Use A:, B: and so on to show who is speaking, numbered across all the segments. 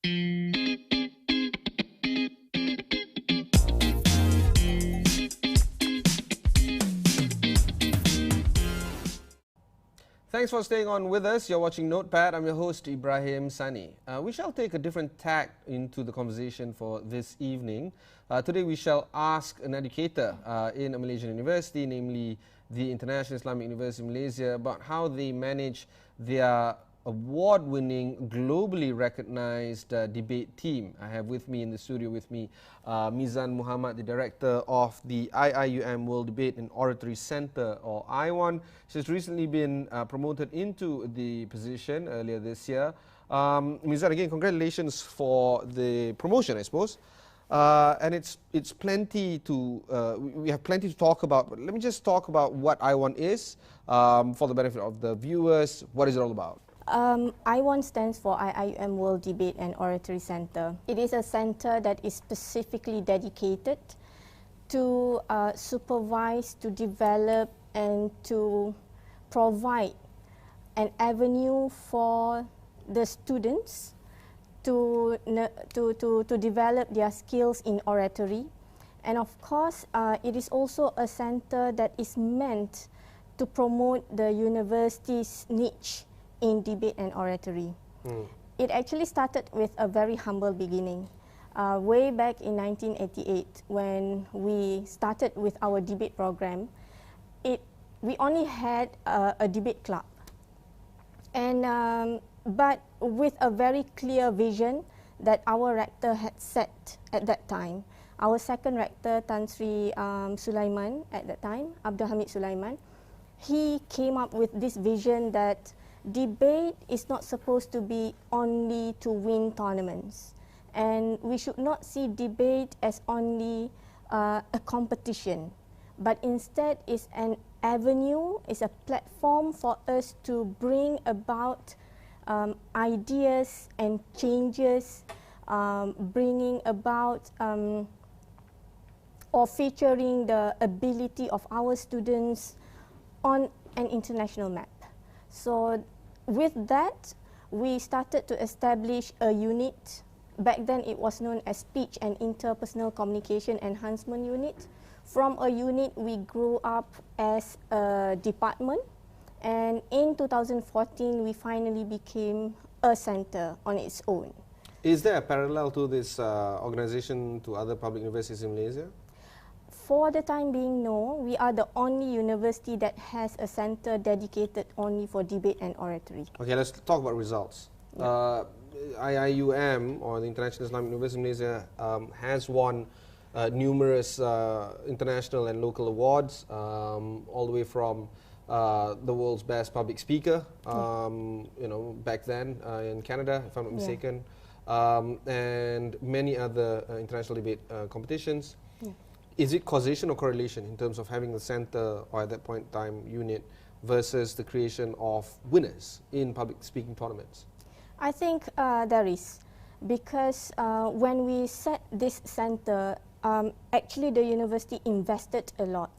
A: Thanks for staying on with us. You're watching Notepad. I'm your host, Ibrahim, Sani. We shall take a different tack into the conversation for this evening. Today we shall ask an educator in a Malaysian university, namely the International Islamic University of Malaysia, about how they manage their award-winning, globally recognized debate team. I have with me in the studio Mizan Muhammad, the director of the IIUM World Debate and Oratory Center, or IWON. She's recently been promoted into the position earlier this year. Mizan, again, congratulations for the promotion, I suppose. And it's plenty to we have plenty to talk about. But let me just talk about what IWON is for the benefit of the viewers. What is it all about?
B: IWON stands for IIUM World Debate and Oratory Center. It is a center that is specifically dedicated to supervise, to develop, and to provide an avenue for the students to develop their skills in oratory. And of course, it is also a center that is meant to promote the university's niche in debate and oratory. It actually started with a very humble beginning. Way back in 1988, when we started with our debate program, we only had a debate club. And but with a very clear vision that our rector had set at that time. Our second rector, Tan Sri Sulaiman at that time, Abdul Hamid Sulaiman, he came up with this vision that debate is not supposed to be only to win tournaments, and we should not see debate as only a competition, but instead is an avenue, is a platform for us to bring about ideas and changes, bringing about or featuring the ability of our students on an international map. So with that, we started to establish a unit. Back then it was known as Speech and Interpersonal Communication Enhancement Unit. From a unit, we grew up as a department, and in 2014 we finally became a center on its own.
A: Is there a parallel to this organization to other public universities in Malaysia?
B: For the time being, no. We are the only university that has a center dedicated only for debate and oratory.
A: Okay, let's talk about results.
B: Yeah.
A: IIUM, or the International Islamic University of Malaysia, has won numerous international and local awards, all the way from the world's best public speaker, you know, back then in Canada, if I'm not mistaken, and many other international debate competitions. Yeah. Is it causation or correlation in terms of having the center, or at that point in time, unit, versus the creation of winners in public speaking tournaments?
B: I think there is, because when we set this center, actually the university invested a lot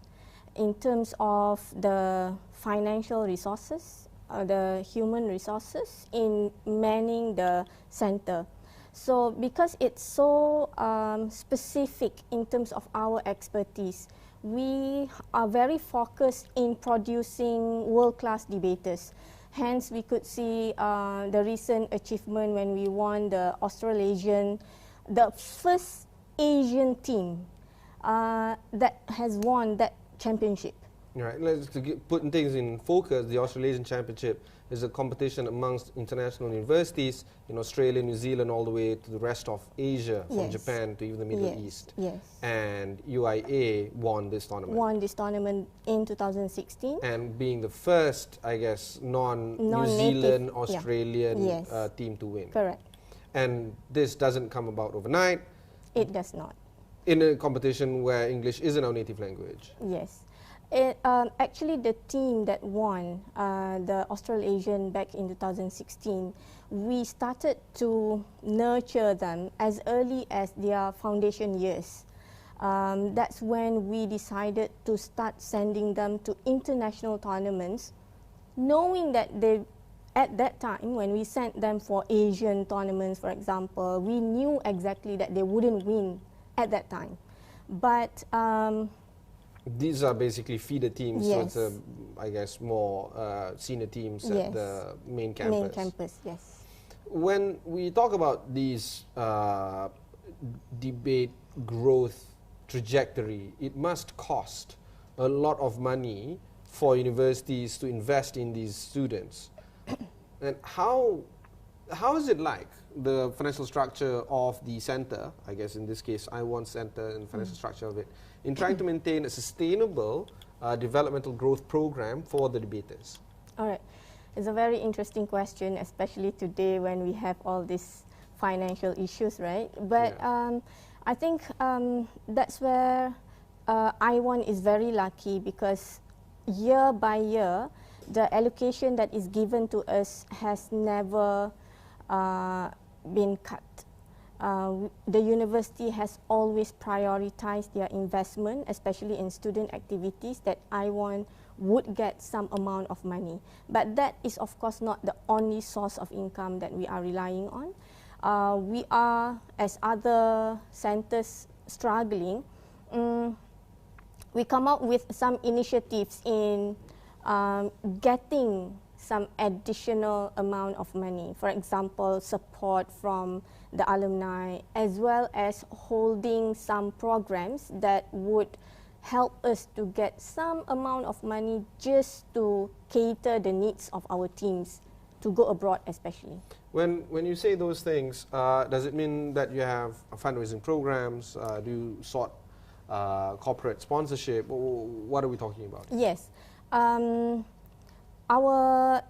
B: in terms of the financial resources, the human resources in manning the center. So because it's so specific in terms of our expertise, we are very focused in producing world-class debaters. Hence, we could see the recent achievement when we won the Australasian, the first Asian team that has won that championship.
A: Right. Let's put things in focus. The Australasian Championship is a competition amongst international universities in Australia, New Zealand, all the way to the rest of Asia, from Japan to even the Middle East.
B: Yes.
A: And UIA won this tournament.
B: Won this tournament in 2016.
A: And being the first, I guess, non-New Zealand, Australian team to win.
B: Correct.
A: And this doesn't come about overnight.
B: It does not.
A: In a competition where English isn't our native language.
B: Yes. Actually, the team that won the Australasian back in 2016, we started to nurture them as early as their foundation years. That's when we decided to start sending them to international tournaments, knowing that they at that time, when we sent them for Asian tournaments, for example, we knew exactly that they wouldn't win at that time. But
A: these are basically feeder teams,
B: yes.
A: so it's, I guess, more senior teams
B: yes.
A: at the main campus.
B: Main campus, yes.
A: When we talk about these debate growth trajectory, it must cost a lot of money for universities to invest in these students. And how is it like, the financial structure of the center, I guess in this case IWON center, and financial structure of it, in trying to maintain a sustainable developmental growth program for the debaters?
B: All right. It's a very interesting question, especially today when we have all these financial issues, right? But
A: Yeah.
B: I think that's where IWON is very lucky, because year by year, the allocation that is given to us has never been cut. The university has always prioritized their investment, especially in student activities, that IWON would get some amount of money. But that is, of course, not the only source of income that we are relying on. We are, as other centers, struggling. We come up with some initiatives in getting some additional amount of money. For example, support from the alumni, as well as holding some programs that would help us to get some amount of money just to cater the needs of our teams to go abroad, especially.
A: When you say those things, does it mean that you have fundraising programs? Do you sort corporate sponsorship? What are we talking about?
B: Yes. Our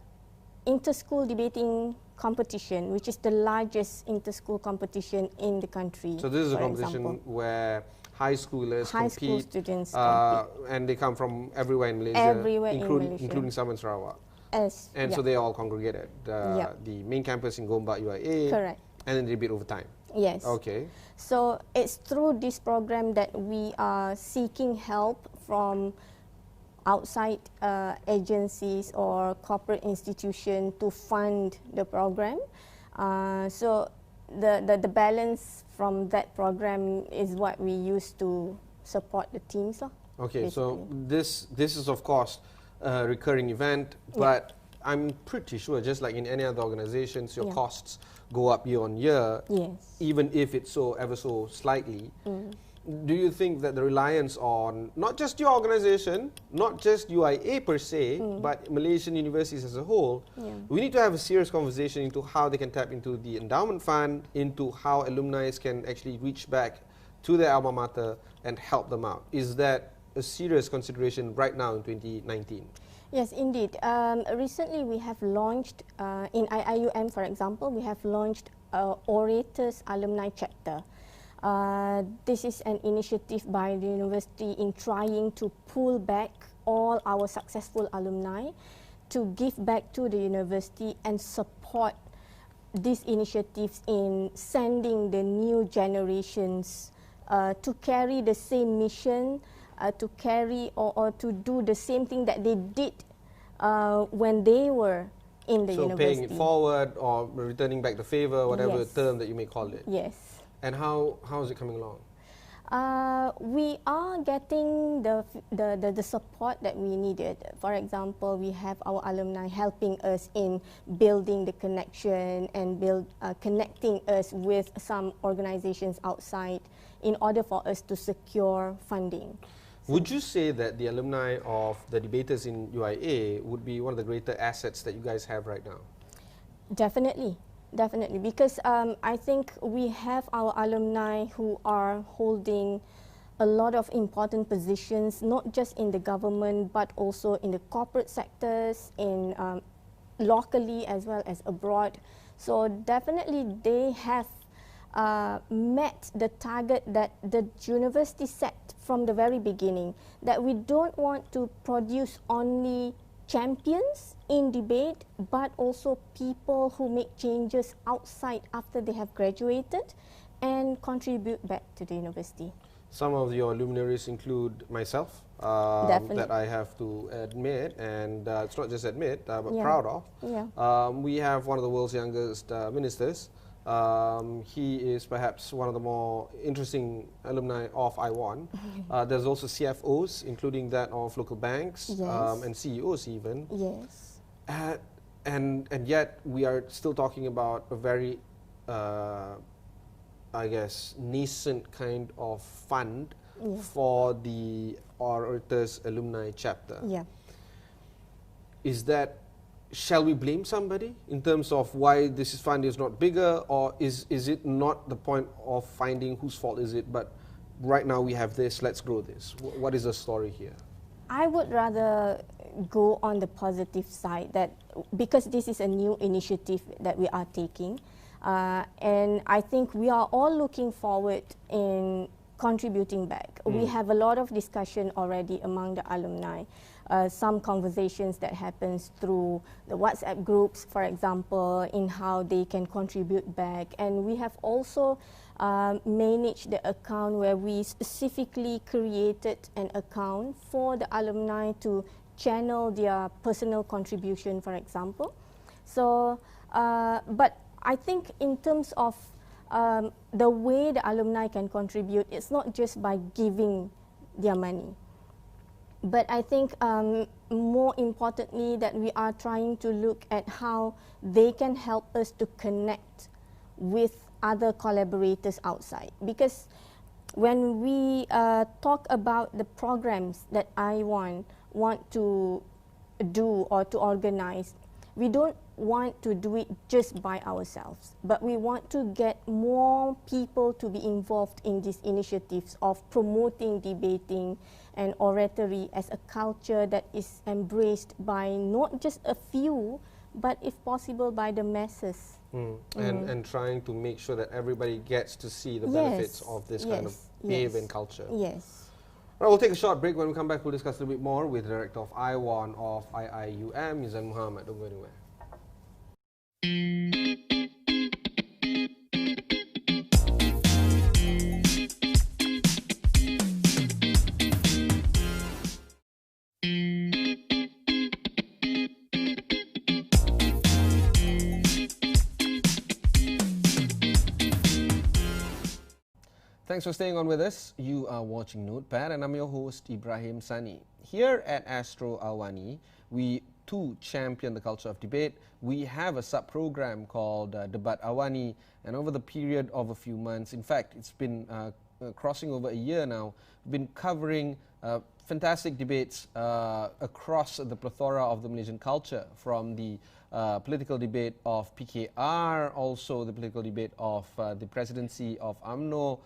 B: inter-school debating competition, which is the largest inter-school competition in the country.
A: So this is a
B: for
A: competition
B: example,
A: where high schoolers
B: high school
A: compete,
B: students compete.
A: and they come from everywhere in Malaysia,
B: Everywhere in Malaysia.
A: including some in Sarawak.
B: And
A: So they all congregated. The main campus in Gombak UIA.
B: Correct.
A: And then they debate over time.
B: Yes.
A: Okay.
B: So it's through this program that we are seeking help from outside agencies or corporate institutions to fund the program. So the balance from that program is what we use to support the teams.
A: Okay,
B: basically.
A: so this is of course a recurring event, but I'm pretty sure, just like in any other organizations, your costs go up year on year,
B: Yes.
A: even if it's ever so slightly. Do you think that the reliance on not just your organization, not just UIA per se, but Malaysian universities as a whole, we need to have a serious conversation into how they can tap into the endowment fund, into how alumni can actually reach back to their alma mater and help them out? Is that a serious consideration right now in 2019?
B: Yes, indeed. Recently, we have launched, in IIUM, for example, we have launched Orator's Alumni Chapter. This is an initiative by the university in trying to pull back all our successful alumni to give back to the university and support these initiatives in sending the new generations to carry the same mission, to carry or to do the same thing that they did when they were in the university.
A: So paying it forward or returning back the favor, whatever
B: Yes.
A: term that you may call it.
B: Yes.
A: And how is it coming along?
B: We are getting the support that we needed. For example, we have our alumni helping us in building the connection and connecting us with some organizations outside in order for us to secure funding.
A: Would you say that the alumni of the debaters in UIA would be one of the greater assets that you guys have right now?
B: Definitely. Definitely, because I think we have our alumni who are holding a lot of important positions, not just in the government, but also in the corporate sectors, in locally as well as abroad. So definitely they have met the target that the university set from the very beginning, that we don't want to produce only champions in debate, but also people who make changes outside after they have graduated and contribute back to the university.
A: Some of your luminaries include myself, that I have to admit, and it's not just admit, but proud of. We have one of the world's youngest ministers. He is perhaps one of the more interesting alumni of IWON. There's also CFOs, including that of local banks, and CEOs even.
B: Yes.
A: And yet we are still talking about a very, I guess, nascent kind of fund for the Orators Alumni Chapter. Is that, shall we blame somebody in terms of why this fund is not bigger, or is it not the point of finding whose fault is it, but right now we have this, let's grow this? What is the story here?
B: I would rather go on the positive side, that because this is a new initiative that we are taking, and I think we are all looking forward in contributing back. We have a lot of discussion already among the alumni. Some conversations that happens through the WhatsApp groups, for example, in how they can contribute back. And we have also managed the account where we specifically created an account for the alumni to channel their personal contribution, for example. So, but I think in terms of the way the alumni can contribute, it's not just by giving their money. But I think more importantly that we are trying to look at how they can help us to connect with other collaborators outside. Because when we talk about the programs that IWON want to do or to organize, we don't want to do it just by ourselves, but we want to get more people to be involved in these initiatives of promoting debating and oratory as a culture that is embraced by not just a few, but if possible by the masses.
A: And trying to make sure that everybody gets to see the benefits of this kind of behavior and culture. Right, we'll take a short break. When we come back, we'll discuss a little bit more with the Director of IWON of IIUM, Ibrahim Muhammad. Don't go anywhere. Thanks for staying on with us. You are watching Notepad, and I'm your host, Ibrahim Sani. Here at Astro Awani, we too champion the culture of debate. We have a sub-program called Debat Awani, and over the period of a few months, in fact, it's been crossing over a year now, we've been covering fantastic debates across the plethora of the Malaysian culture, from the political debate of PKR, also the political debate of the presidency of UMNO.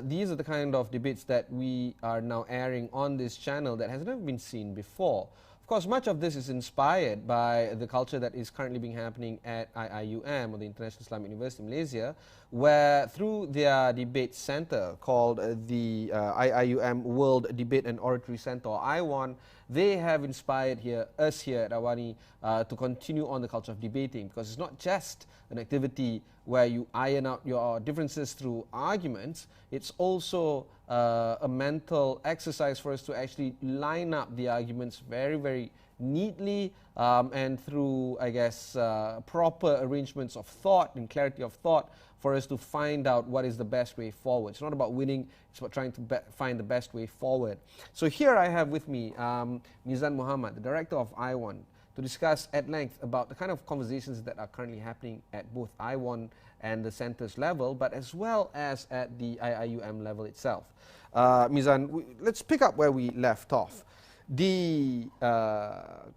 A: These are the kind of debates that we are now airing on this channel that has never been seen before. Of course, much of this is inspired by the culture that is currently being happening at IIUM, or the International Islamic University of Malaysia, where through their debate center called the IIUM World Debate and Oratory Center, or IWON, they have inspired us here at Awani to continue on the culture of debating, because it's not just an activity where you iron out your differences through arguments. It's also a mental exercise for us to actually line up the arguments very, very neatly and through, I guess, proper arrangements of thought and clarity of thought for us to find out what is the best way forward. It's not about winning, it's about trying to find the best way forward. So here I have with me Ibrahim Muhammad, the Director of IWON, to discuss at length about the kind of conversations that are currently happening at both IWON and the center's level, but as well as at the IIUM level itself. Mizan, let's pick up where we left off. The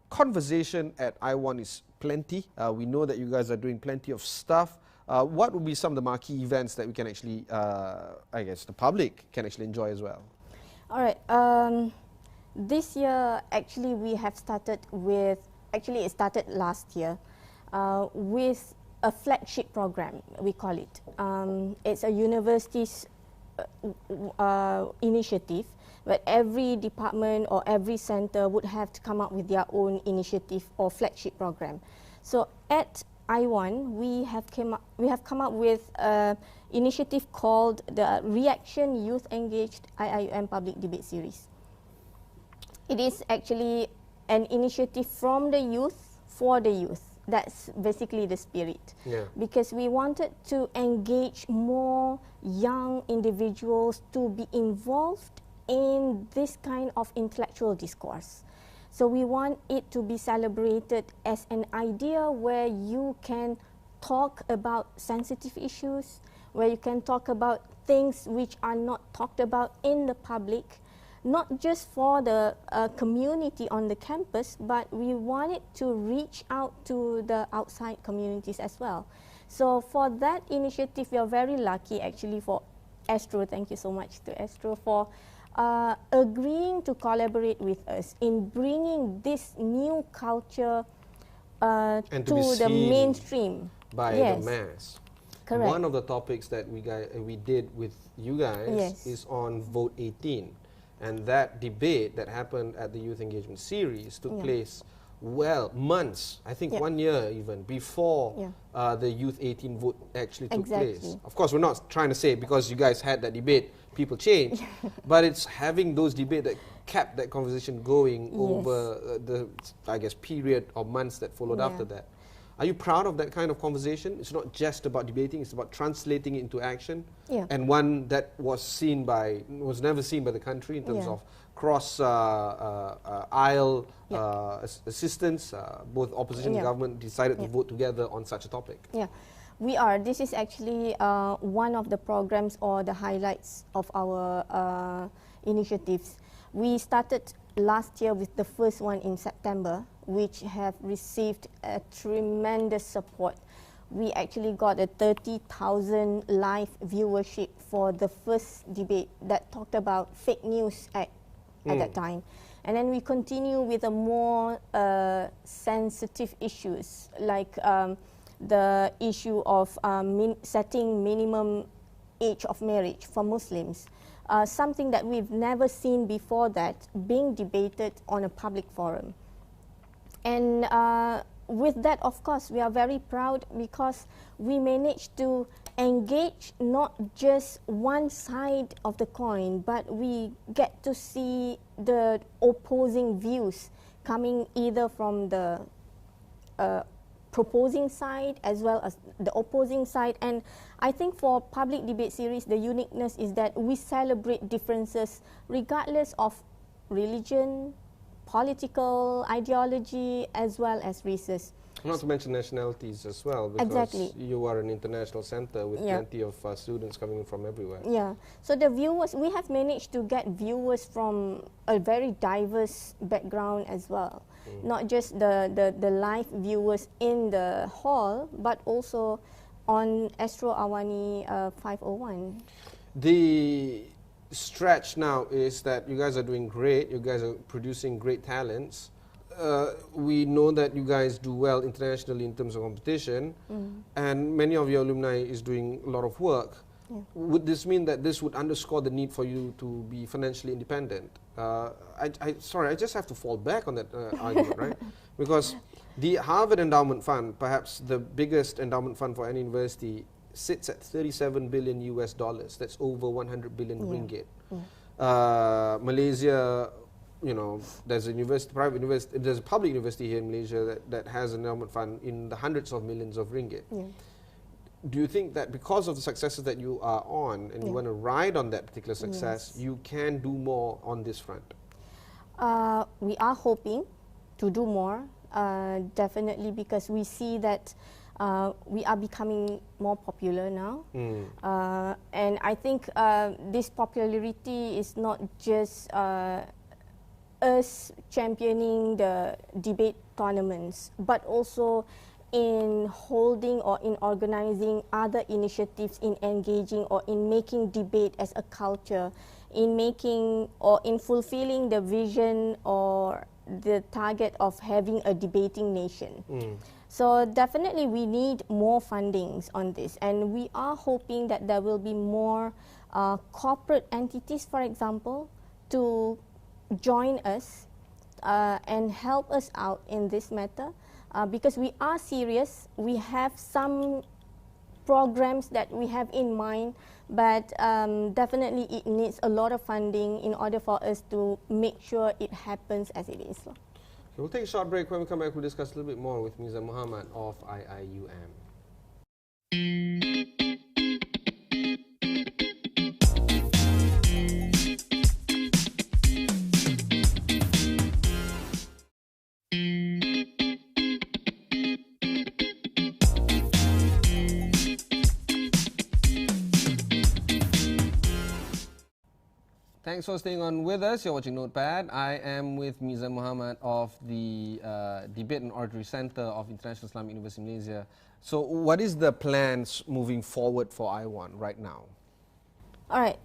A: conversation at IWON is plenty. We know that you guys are doing plenty of stuff. What would be some of the marquee events that we can actually, I guess, the public can actually enjoy as well?
B: All right. This year, actually, we have started with, actually it started last year, with a flagship program, we call it. It's a university's initiative, but every department or every center would have to come up with their own initiative or flagship program. So at IWON, we have come up with an initiative called the Reaction Youth Engaged IIUM Public Debate Series. It is actually an initiative from the youth for the youth. That's basically the spirit.
A: Yeah.
B: Because we wanted to engage more young individuals to be involved in this kind of intellectual discourse. So we want it to be celebrated as an idea where you can talk about sensitive issues, where you can talk about things which are not talked about in the public, not just for the community on the campus, but we want it to reach out to the outside communities as well. So for that initiative, we are very lucky actually for Astro. Thank you so much to Astro for agreeing to collaborate with us in bringing this new culture to the mainstream.
A: By
B: yes.
A: the mass.
B: Correct.
A: One of the topics that we did with you guys
B: yes.
A: is on Vote 18. And that debate that happened at the Youth Engagement Series took place, well, months, I think 1 year even, before the Youth 18 vote actually took place. Of course, we're not trying to say because you guys had that debate, people changed, but it's having those debates that kept that conversation going over the, I guess, period of months that followed after that. Are you proud of that kind of conversation? It's not just about debating, it's about translating it into action. And one that was never seen by the country in terms of cross aisle assistance. Both opposition and government decided to vote together on such a topic.
B: We are. This is actually one of the programs or the highlights of our initiatives. We started last year with the first one in September, which have received a tremendous support. We actually got a 30,000 live viewership for the first debate that talked about fake news at that time. And then we continue with a more sensitive issues like the issue of setting minimum age of marriage for Muslims. Something that we've never seen before that being debated on a public forum. And with that, of course, we are very proud because we managed to engage not just one side of the coin, but we get to see the opposing views coming either from the proposing side as well as the opposing side. And I think for public debate series, the uniqueness is that we celebrate differences regardless of religion, political ideology, as well as races.
A: Not to mention nationalities as well, because you are an international center with plenty of students coming from everywhere.
B: So the viewers, we have managed to get viewers from a very diverse background as well. Not just the live viewers in the hall, but also on Astro Awani 501.
A: The stretch now is that you guys are doing great, you guys are producing great talents. We know that you guys do well internationally in terms of competition, and many of your alumni is doing a lot of work. Would this mean that this would underscore the need for you to be financially independent? Sorry, I just have to fall back on that argument, right? Because the Harvard Endowment Fund, perhaps the biggest endowment fund for any university, sits at 37 billion US dollars. That's over 100 billion ringgit. Malaysia, you know, there's a university, private university, there's a public university here in Malaysia that has an endowment fund in the hundreds of millions of ringgit. Do you think that because of the successes that you are on and you want to ride on that particular success, you can do more on this front?
B: We are hoping to do more, definitely, because we see that we are becoming more popular now. And I think this popularity is not just us championing the debate tournaments, but also in holding or in organizing other initiatives in engaging or in making debate as a culture, in making or in fulfilling the vision or the target of having a debating nation. So definitely we need more fundings on this, and we are hoping that there will be more corporate entities, for example, to join us and help us out in this matter. because we are serious. We have some programs that we have in mind, but definitely it needs a lot of funding in order for us to make sure it happens as it is.
A: We'll take a short break. When we come back, we'll discuss a little bit more with Mizan Muhammad of IIUM. Thanks for staying on with us. You're watching Notepad. I am with Mizan Muhammad of the Debate and Oratory Center of International Islamic University Malaysia. So what is the plans moving forward for IWON right now?
B: All right.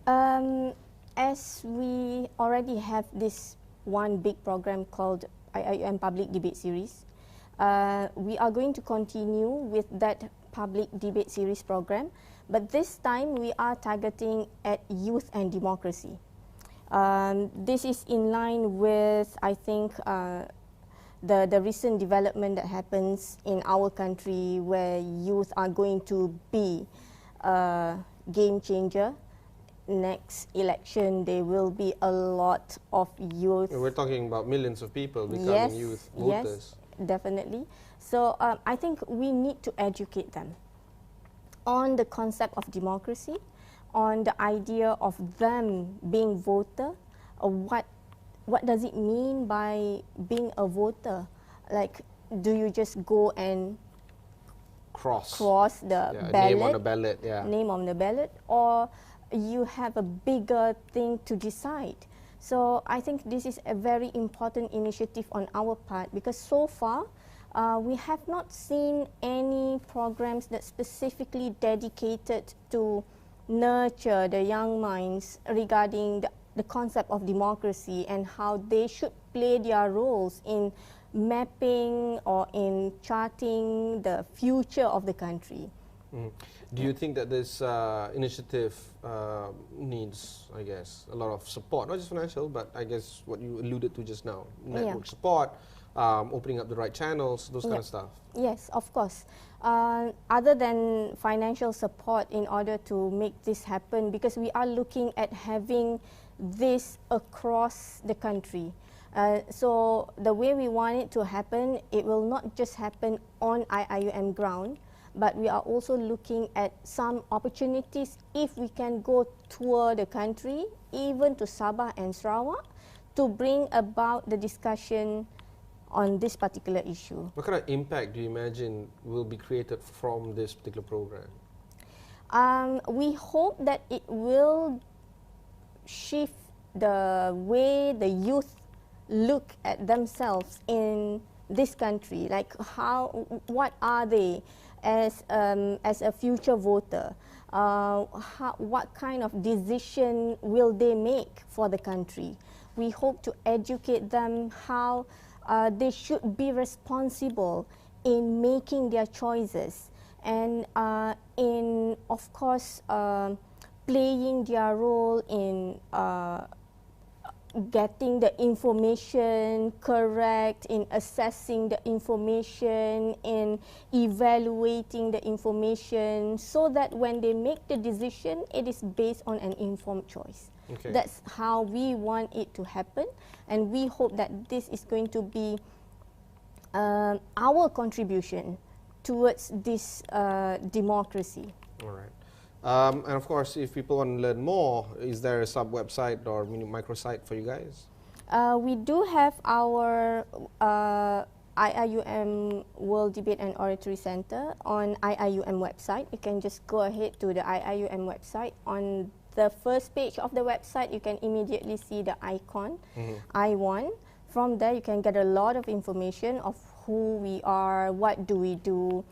B: As we already have this one big program called IIUM Public Debate Series, we are going to continue with that public debate series program, but this time we are targeting at youth and democracy. This is in line with, I think, the recent development that happens in our country, where youth are going to be a game changer. Next election, there will be a lot of youth.
A: We're talking about millions of people becoming youth voters.
B: Yes, definitely. So I think we need to educate them on the concept of democracy, on the idea of them being voter. What does it mean by being a voter? Like, do you just go and cross the ballot?
A: Name on the ballot,
B: Name on the ballot, or you have a bigger thing to decide. So I think this is a very important initiative on our part, because so far we have not seen any programs that specifically dedicated to nurture the young minds regarding the concept of democracy and how they should play their roles in mapping or in charting the future of the country.
A: Do you think that this initiative needs, I guess, a lot of support, not just financial, but I guess what you alluded to just now, network support, opening up the right channels, those kind of stuff?
B: Yes, of course. Other than financial support in order to make this happen, because we are looking at having this across the country. So the way we want it to happen, it will not just happen on IIUM ground, but we are also looking at some opportunities if we can go tour the country, even to Sabah and Sarawak, to bring about the discussion on this particular issue.
A: What kind of impact do you imagine will be created from this particular program?
B: We hope that it will shift the way the youth look at themselves in this country. Like, what are they as a future voter? What kind of decision will they make for the country? We hope to educate them how they should be responsible in making their choices, and in, of course, playing their role in getting the information correct, in assessing the information, in evaluating the information, so that when they make the decision, it is based on an informed choice.
A: Okay.
B: That's how we want it to happen, and we hope that this is going to be our contribution towards this democracy.
A: All right. And of course, if people want to learn more, is there a sub-website or microsite for you guys?
B: We do have our IIUM World Debate and Oratory Center on IIUM website. You can just go ahead to the IIUM website. On the first page of the website, you can immediately see the icon, IWON. From there, you can get a lot of information of who we are, what do we do,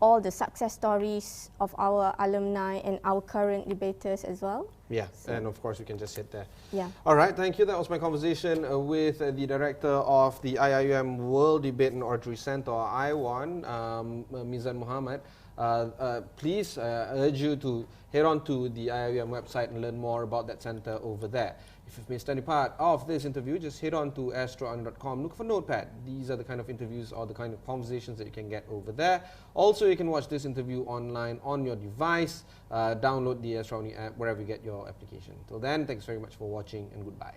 B: all the success stories of our alumni and our current debaters as well.
A: Yeah, so, and of course you can just hit there.
B: Yeah.
A: All right, thank you. That was my conversation with the director of the IIUM World Debate and Oratory Center, or IWON, Mizan Muhammad. please urge you to head on to the IIUM website and learn more about that center over there. If you've missed any part of this interview, just head on to astroon.com, look for Notepad. These are the kind of interviews or the kind of conversations that you can get over there. Also, you can watch this interview online on your device. Download the Astronomy app wherever you get your application. Till then, thanks very much for watching and goodbye.